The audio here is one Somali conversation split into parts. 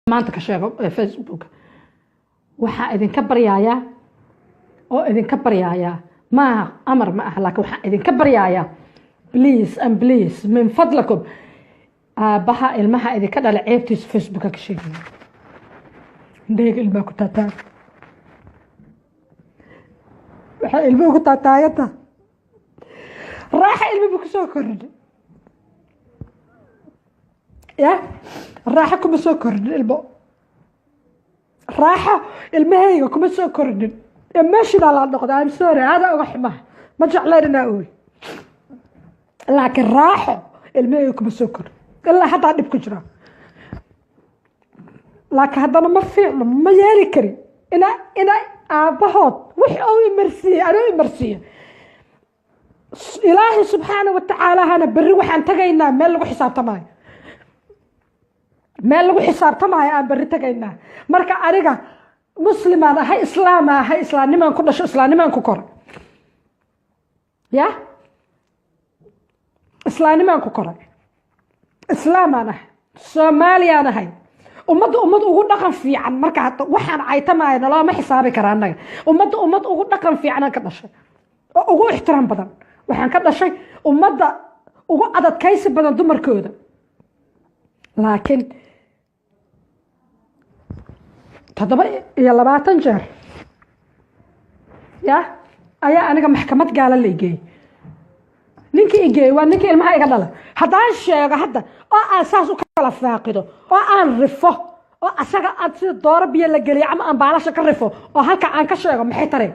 maanta ka sheego Facebook waxa idinka baryaaya oo idinka baryaaya ma amar ma ah laakiin waxa idinka baryaaya please and please min fadlakum baha ilmaha idinka dhala ceebtiis Facebook ka sheegay deeg ilma ku tataa waxa ilmuhu ku tataayata raaxa ilmuhu ku soo kordhay يا راحة كم سكرن البو راحة المهيجة كم سكرن ماشي على النقطة I'm sorry هذا رحمة ما جعلنا نقول لكن راحة المهيجة كم سكر إلا حتى عندي بكجرة لكن هذا ما في ما ياركري إنا بهوت وح أو مرسية أنا مرسية إلهي سبحانه وتعالى هنا بروح عن تجينا ما له حساب تماي meel lagu xisaabtamayo aan bari tagaynaa marka ariga muslimaan ahay islaamnimaan ku dhasho islaamnimaan ku koray ya islaamnimaan ku koray islaamaan ahay soomaaliyaan ahay ummad ugu dhaqan fiican marka hadda waxaan caytamayo looma xisaabi karaa annaga ummad ugu dhaqan fiican ka dhashay oo ugu ixtiraam badan waxaan ka dhashay ummadda ugu adadkaysi badan dumarkooda laakiin تضرب يا لبعتن جار يا أيا أنا كمحكمة قال اللي يجي نيجي يجي ونيجي المها يقدر هذا الشيء هذا أساسه كلا فاقده أنا رفه أسرع أتصدر بيلا جلي عم بعلاش كرفه هالك أنا كشيء محترم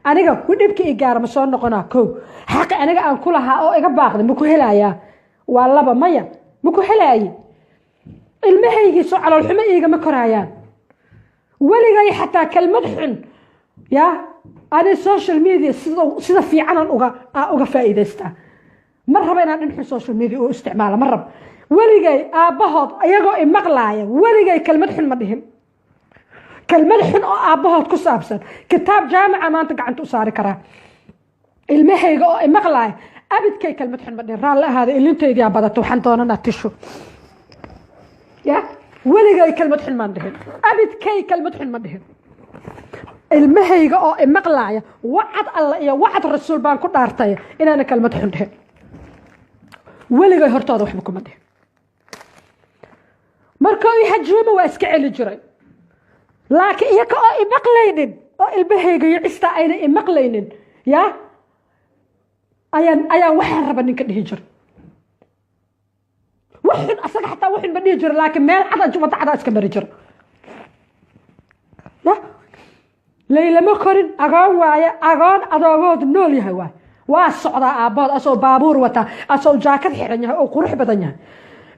أنا جا وديبكي إيجار مسون نقنا كو حق أنا جا أن كلها أو إيجا باخذ مكوهلايا والله بمية مكوهلايا المها يجي سو على الحمى يجي مكرايان ولغاي حتى كلمة حن يا أنا السوشيال ميديا سيدا في عنا أوغا فائدة استا مرة بينا ننحي السوشيال ميديا واستعمالها مرة ولغاي أبهض أيغو إمقلايا ولغاي كلمة حن مدهم كلمة حن أبهض كسابسا كتاب جامعة ما انتقع عن تؤساري كرا المحيغو إمقلايا أبد كي كلمة حن مدهم رالله هذا اللي انت يدي أبادتو حنطونا ناتشو يا ولغاي كلمة حن مدهم أبد كي كلمة حن مدهم المهيجة أو المقلاية وعد الله يا وعد الرسول بان كل أرتاية إن أنا كلمة حن ده ولغاي هرتاض وحبكم مدهم مركوي حجومة واسكع الجري لكن يك أو المقلينين أو المهيجة يعستا أين المقلينين يا أيان وحن ربنا كده هجر وحن أصلا حتى وحن بدي يجر لكن ما العدد جمعة عدد أسكبر يجر لا ليلة مكرن أغان أضاغود نولي هوا والصعداء أباد أسو بابور وتا أسو جاكت حيرنها أو قروح بدنها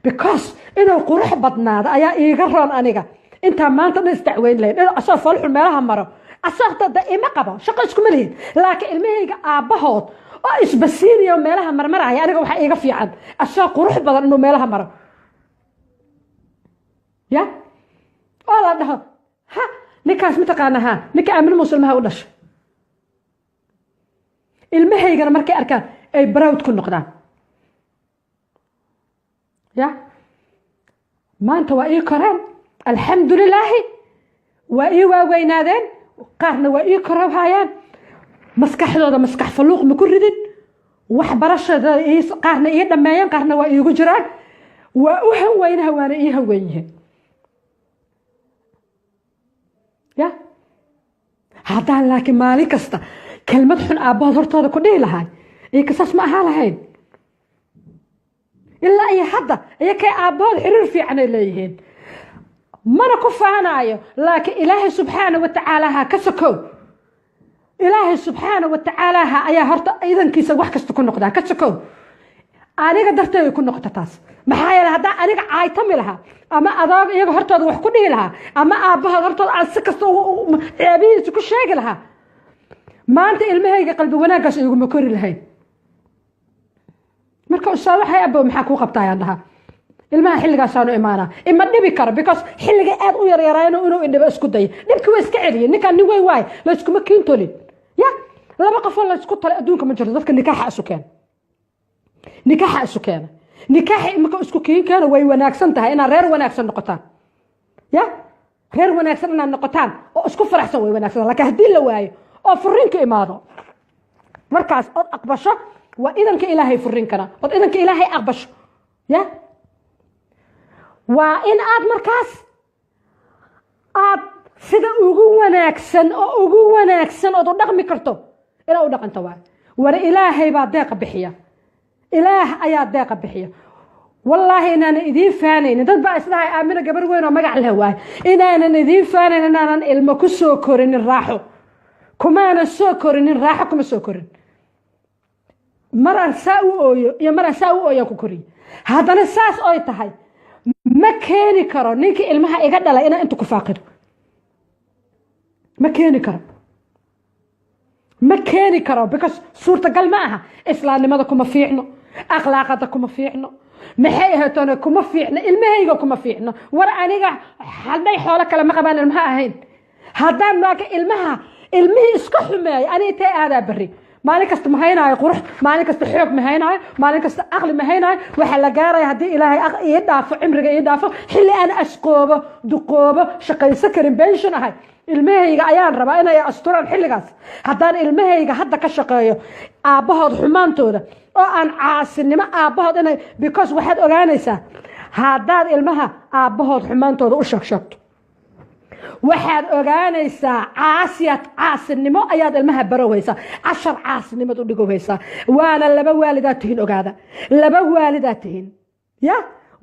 because إنه قروح بدنا أيا إيغران أنيقا إنت ما أنت نستعوين لين أسو فالح المالها مرة أسو دائما قبا شقشكم لهين لكن المهيقى أبهود إيش بسيري يوم مالها مرة يعني أنا وحا إيغا في عن أسو قروح بدن إنه مالها مرة يا والله ده ها نكاس متقانا ها نكا أمن مسلمها ودش المهيجر مركي أركان أي براود كل نقدان يا ما أنت وإيه كرام الحمد لله وإيه وينادين قارن وإيه كرام هايان مسكح هذا مسكح فلوق مكردين وحبرش هذا إيه قارن إيه دمايان قارن وإيه جران وأهم وينها وأنا إيه وينها يا هذا لكن مالي كستا كلمة حن أبوه هرتودا كدي لهاي إيه كساس ما هالهين إلا أي حدا إيه كي أبوه حرر في عنا إليهن ما نكفانا أيه لكن إلهي سبحانه وتعالى ها كسكو إلهي سبحانه وتعالى ها أيه هرت أيضا كيسا وحكس تكون نقدا كسكو أنا قدرت يكون نقطة تاس maxaa hada aniga caaytami laha ama adaag iyaga hortooda wax ku dhigi laha ama aabaha hortooda aan si kasto ceebihiisa ku sheegi laha maanta ilmahayga qalbi wanaagaas igu ma kori lahayn marka usoo waxay abo maxaa ku qabtaayaan dhaha ilmaha xilligaas aanu imaana ima dhibi karo because xilliga aad u yaryarayno inuu indhaba isku day dhibki way iska celiye ninkan nin way la isku ma kiintolin ya laba qof la isku tale adduunka ma jirto dadka nikaaxa isu keen نكاح إمك أسكو كين كانوا ويناكسن تها إن رير وناكسن نقطان ya reer wanaagsan inaad noqotaan oo isku faraxsan way wanaagsan laakiin haddii la waayo oo furiinka imaado markaas ood aqbasho waa idanka ilaahay furin kara ood idanka ilaahay aqbasho ya waa in aad markaas aad sida ugu wanaagsan ood u dhaqmi karto ila u dhaqanto war ilaahay baa deeqa bixiya ilaah ayaa deeqa bixiya والله إن أنا إذين فانين تبع إصلاح آمنة قبل وين وما قال له إن أنا إذين فانين إن أنا المكسو كورين الراحو كمان السكرين الراحو كم السكرين مرة ساو يا مرة ساو يا كوكري هذا الأساس أي تهاي مكاني كرا نيك المها إجدا لا إنا أنتو كفاقد مكاني كرا بكس صورة قال معها إسلام لماذا كم فيعنو أخلاقكم فيعنو maxay ahaatana kuma fiicna ilmahayga kuma fiicna war aniga haday xoolo kale ma qabaan ilmaha ahayn hadaan maaga ilmihii iska xumeeyay ani intee aadaa bari maalin kasta ma haynaayo qurux maalin kasta xoog ma haynaayo maalin kasta aqli ma haynaayo waxa la gaaraya hadii ilaahay ii dhaafo cimriga ii dhaafo xilli aan asqoobo duqoobo shaqaysan karin pension ahay ilmahayga ayaan rabaa inay asturaan xilligaas hadaan ilmahayga hadda ka shaqeeyo aabahood xumaantooda oo aan caasinimo aabahood inay because waxaad ogaanaysaa haddaad ilmaha aabahood xumaantooda u sheegto waxaad ogaanaysaa caasinimo ayaad ilmaha barowaysaa 10 caasinimad u dhigowaysaa waana laba waalidaad tihiin ogaada laba waalidaad tihiin ya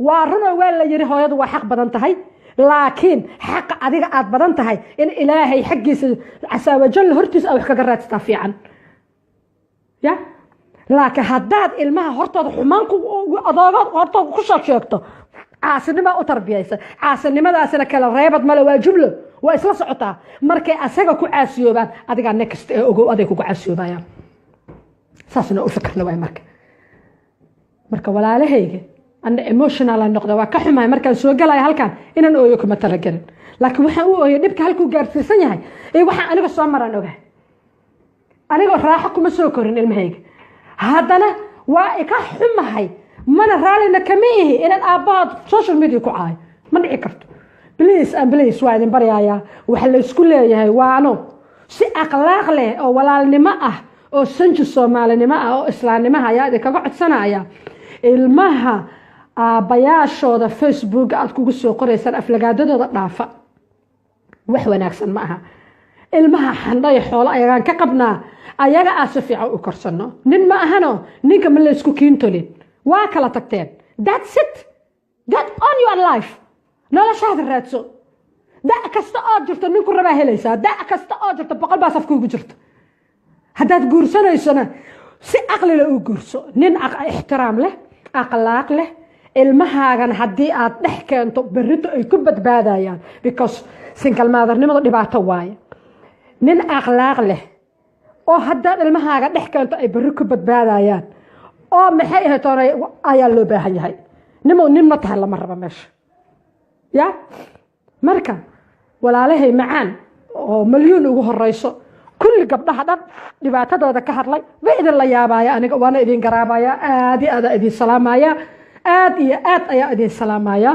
waa runa waa la yiri hooyadu waa xaq badan tahay laakiin xaq adiga aad badan tahay in ilaahay xaqiisa asaawajal hortiis wax kaga raadsataa fiican ya laakiin haddaad ilmaha hortooda xumaan ku adoogaad hortooda ku sheegto caasinimo u tarbiyaysa caasinimadaasina kala reebad male waa jumlo waa isla socotaa markay asaga ku caasiyoobaan adiga next ee ogow aday ku caasiyoobayaan saasna u fikirna way marka walaalahayga ana emotional noqdo waa ka xumaay markaan soo galay halkan inaan ooyo kuma talagalin laakiin waxaan u ooyo dhibka halku gaarsiisan yahay ee waxa aniga soo maraan ogaa aniga raaxo kuma soo korin ilmahayga haddana waa ka xumahay mana raalina kama ihi inaan aabaad social media ku caayo ma dhici karto please waa idin baryaaya waxa la isku leeyahay waano si akhlaaq leh oo walaalnimo ah oo sanji Soomaalinimo ah oo islaamnimo ayaa idinkaga codsanaya ilmaha aabayaashooda Facebook aad kugu soo qoraysaan aflagaadadooda dhaafa wax wanaagsan ma aha ilmaha xandhay xoolo ayagaan ka qabnaa ayaga asafiica u korsano nin ma ahano ninka ma la isku kiintolin waa kala tagteen that's it get on your life noloshaada raadso da' kasta oo jirto ninku rabaa helaysaa da' kasta oo jirto boqol baa safka ugu jirto haddaad guursanaysana si aqli leh u guurso nin ixtiraam leh akhlaaq leh ilmahaagan haddii aad dhex keento berrito ay ku badbaadayaan because single mother-nimada dhibaato waaye nin akhlaaq leh oo haddaad ilmahaaga dhex keento ay berri ku badbaadayaan oo maxay ahaytoonay ayaa loo baahan yahay nin ma tahay lama raba meesha ya marka walaalahay macaan oo milyan ugu horeyso kulli gabdhaha dhan dhibaatadooda ka hadlay way idin la yaabaya aniga waana idin garaabaya aad iyo aad idin salaamaya aad iyo aad ayaa idin salaamaya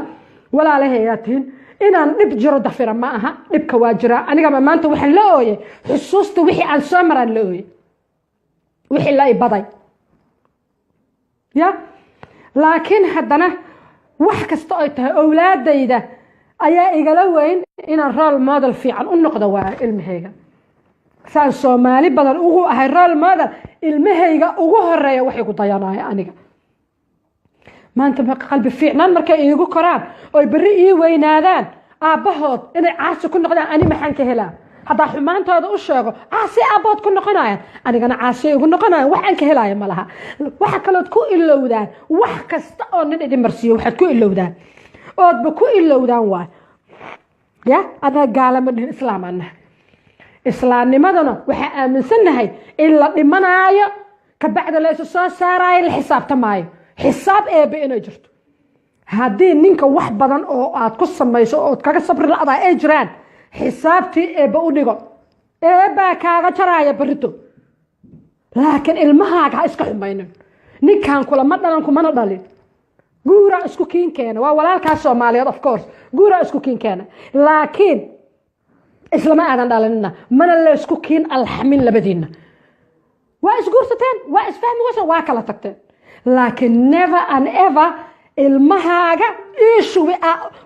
walaalahay yaatiin inaan dhib jiro dafira ma aha dhibka waa jira aniga maanta waxaan la ooyay xusuusta wixii aan soo maraan la ooyay wixii la ibaday ya laakiin haddana wax kasta ay tahay awlaadayda ayaa igala weyn inaan role model fiican u noqdo waa ilmahayga saan Soomaali badan ugu ahay role model ilmahayga ugu horeeya waxay ku dayanaya aniga maanta ma qalbi fiicnaan markay iigu koraan oo bari ii weynaadaan aabahood inay caasi ku noqdaan ani maxaan ka helaa haddaa xumaantooda u sheego caasi aabahood ku noqonayaan anigana caasi ugu noqonayaan waxaan ka helaya ma laha waxa kalood ku ilowdaan wax kasta oo nin idin marsiiyo waxaad ku ilowdaan oodba ku ilowdaan waay ya ana gaalama dhihin islaamana islaamnimadana waxa aaminsanahay in la dhimanaayo ka bacda la soo saarayo la xisaabtamaayo xisaab eebe inay jirto haddii ninka wax badan oo aad ku samayso oo kaga sabri la'daa ay jiraan xisaabtii eebe u dhigo eebe kaaga jaraya barito laakiin ilmahaaga iska xumaynin ninkan kula ma dhalan kumana dhalin guura isku kiin keena waa walaalkaas Soomaaliyeed of course guura isku kiin keena laakiin islama aadan dhalanina mana la isku kiin alxamin labadiina waa isguursateen waa isfahmi waa kala tagteen laakiin never and ever ilmahaaga ishubi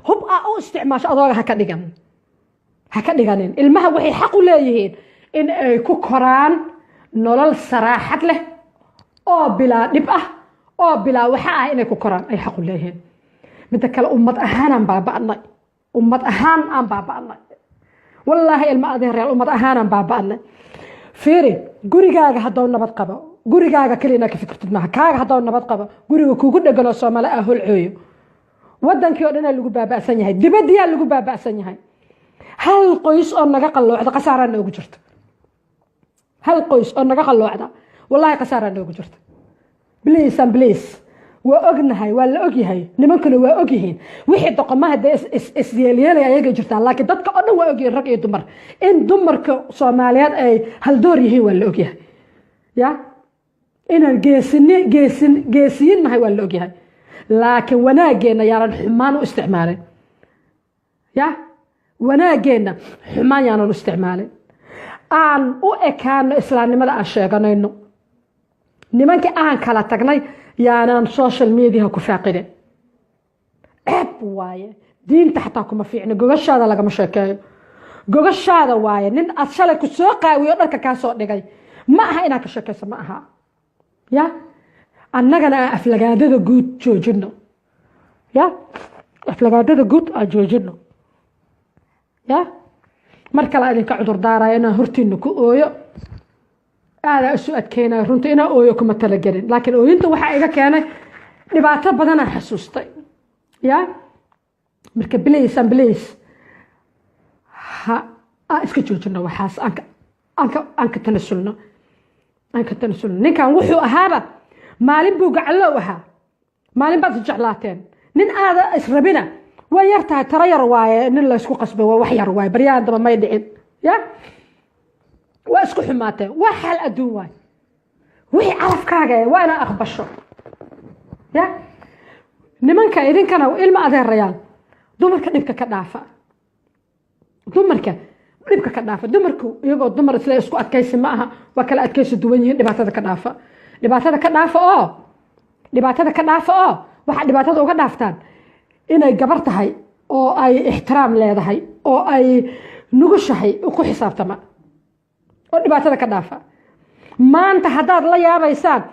hub u isticmaasho adooga ha ka dhiganin ilmaha waxay xaq u leeyihiin in ay ku koraan nolol saraaxad leh oo bilaa dhib ah oo bilaa waxa ah inay ku koraan ay xaq u leeyihiin mid kale ummad ahaan aan baaba'nay wallaahi ilma adeer ummad ahaan aan baaba'nay fiiri gurigaaga haddoo nabad qabo gurigaaga kaliya ka fikirtid maaha kaaga haddoo nabad qabo guriga kugu dhagan oo Soomaali ah holcooyo wadankii oo dhan lagu baaba'san yahay dibadiyaa lagu baaba'san yahay hal qoys oo naga qalloocda qasaara noogu jirto hal qoys oo naga qalloocda wallahi qasaara noogu jirto please waa ognahay waa la ogyahay nimankuna waa ogyihiin wixii doqomaha isyeelyeelay ayaga jirtaan laakiin dadka oo dhan waa ogyihiin rag iyo dumar in dumarka Soomaaliyeed ay hal door yihiin waa la ogyahay ya inaan geesinahay waa la ogyahay laakiin wanaageena yaanan xumaan u isticmaalin ya wanaageena xumaan yaanan u isticmaalin aan u ekaano islaamnimada aan sheeganayno nimankii aan kala tagnay yaanan social media ku faaqidin ceeb waaye diinta xataa kuma fiicno gogashaada lagama sheekeeyo gogashaada waaye nin aad shalay ku soo qaawiyo dharka kaa soo dhigay ma aha inaad ka sheekayso ma aha ya annagana aan aflagaadada guud joojino ya aflagaadada guud aan joojino ya mar kale idinka cudur daaraya inaan hortiina ku ooyo aada isu adkeynaa runta inaa ooyo kuma talagelin laakiin ooyinta waxaa iga keenay dhibaato badanaa xasuustay ya marka please ha iska joojino waxaas aan ka tanasulno ninkan wuxuu ahaaba maalin buu gacallow ahaa maalin baad jeclaateen nin aada israbina way yar tahay tara yar waaye nin la isku qasbay waa wax yar waaye baryaan daba may dhicin ya waa isku xumaateen waa xal adduun waay wixii calafkaaga waa inaa aqbasho ya nimanka idinkana ilma adeerayaan dumarka dhibka ka dhaafa dumarku iyagoo dumar isla isku adkaysi ma aha waa kala adkaysi duwan yihiin dhibaatada ka dhaafa oo waxa dhibaatada uga dhaaftaan inay gabar tahay oo ay ixtiraam leedahay oo ay nugushahay ku xisaabtama oo dhibaatada ka dhaafa maanta haddaad la yaabaysaan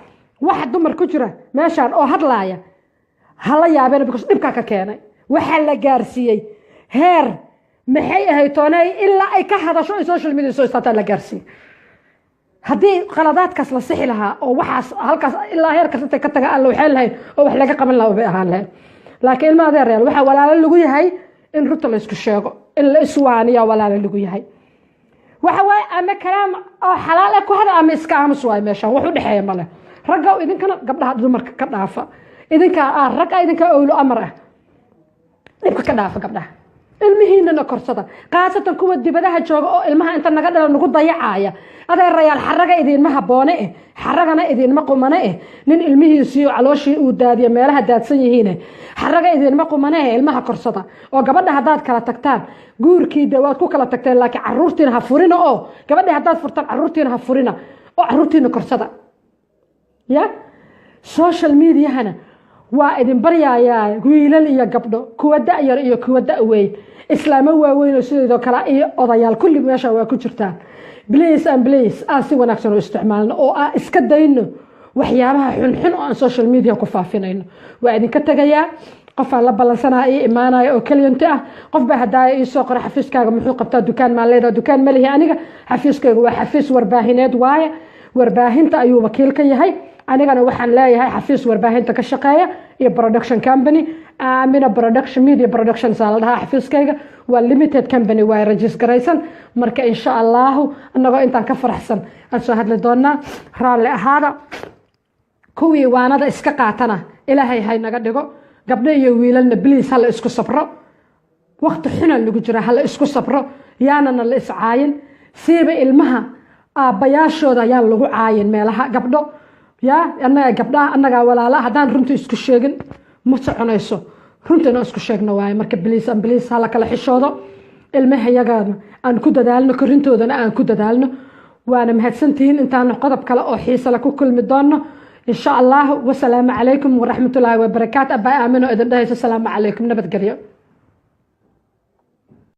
waxa dumar ku jira meeshaan oo hadlaaya hala yaabeen because dhibka ka keenay waxa la gaarsiiyay heer maxay ahayd toonay ilaa ay ka hadasho social media soo istaata la gaarsiiyay haddii qaladaadkaas la sixi lahaa oo waxaas halkaas ilaa heerkaas intay ka taga alla waxay lahayd oo wax laga qaban lahaa bay ahaan lahayd laakiin ilma adeer waxa walaalo lagu yahay in runta la isku sheego in la iswaaniyo walaalo lagu yahay waxa way ama kalaam oo xalaal ah ku hada ama iska aamus way meeshan wax u dhaxeeyo male ragga idinkana gabdhaha dumarka ka dhaafa idinka ragga idinka awlo amar ah dhibka ka dhaafa gabdhaha ilmihiinna korsada qaasatan kuwa dibadaha jooga oo ilmaha inta naga dhala nagu dayacaaya adeerayaal xaraga idinma haboone xaragana idinma qumane nin ilmihiisii calooshii uu daadiyo meelaha daadsan yihiin xaraga idinma qumane ilmaha korsada oo gabadha hadaad kala tagtaan guurkii dawaad ku kala tagteen laakiin caruurtiina ha furina oo gabadha hadaad furtaan caruurtiina ha furina oo caruurtiina korsada ya social media hana waa idin baryayaa wiilal iyo gabdho kuwa da'yar iyo kuwa da'weyn islaamo waaweyn oo sidoo kale iyo odayaal kulli meesha waa ku jirtaan please si wanaagsan oo isticmaalno oo iska dayno waxyaabaha xunxun oo aan social media ku faafinayno waa idinka tagayaa qof aan la balansanaa ii imaanaya oo kaliyanta ah qof baa hadaaya ii soo qora xafiiskaaga muxuu qabtaa dukaan maan leedahay dukaan ma lihi aniga xafiiskaygu waa xafiis warbaahineed waaye warbaahinta ayuu wakiil ka yahay anigana waxaan leeyahay xafiis warbaahinta ka shaqeeya iyo production company amina production media production saalaha xafiiskayga waa limited company waa registeraysan marka insha Allah anagoo intaan ka faraxsan aan soo hadli doonaa raalli ahaada kuwii waanada iska qaatana ilaahay hay naga dhigo gabdho iyo wiilalna please hala isku sabro waqti xuna lagu jira hala isku sabro yaana la iscaayin siiba ilmaha aabayaashooda ayaan lagu caayin meelaha gabdho ya annaga gabdhaha annaga walaalaha hadaan runtii isku sheegin ma soconayso runtina isku sheegno waaye marka biliis hala kala xishoodo ilmahayagaana aan ku dadaalno korintoodana aan ku dadaalno waana mahadsantihiin intaan qodob kale oo xiisa la ku kulmi doono insha allah wasalaamu calaykum waraxmatullaahi wabarakaatu abaa aamino idin dhahayso asalaamu calaykum nabadgelyo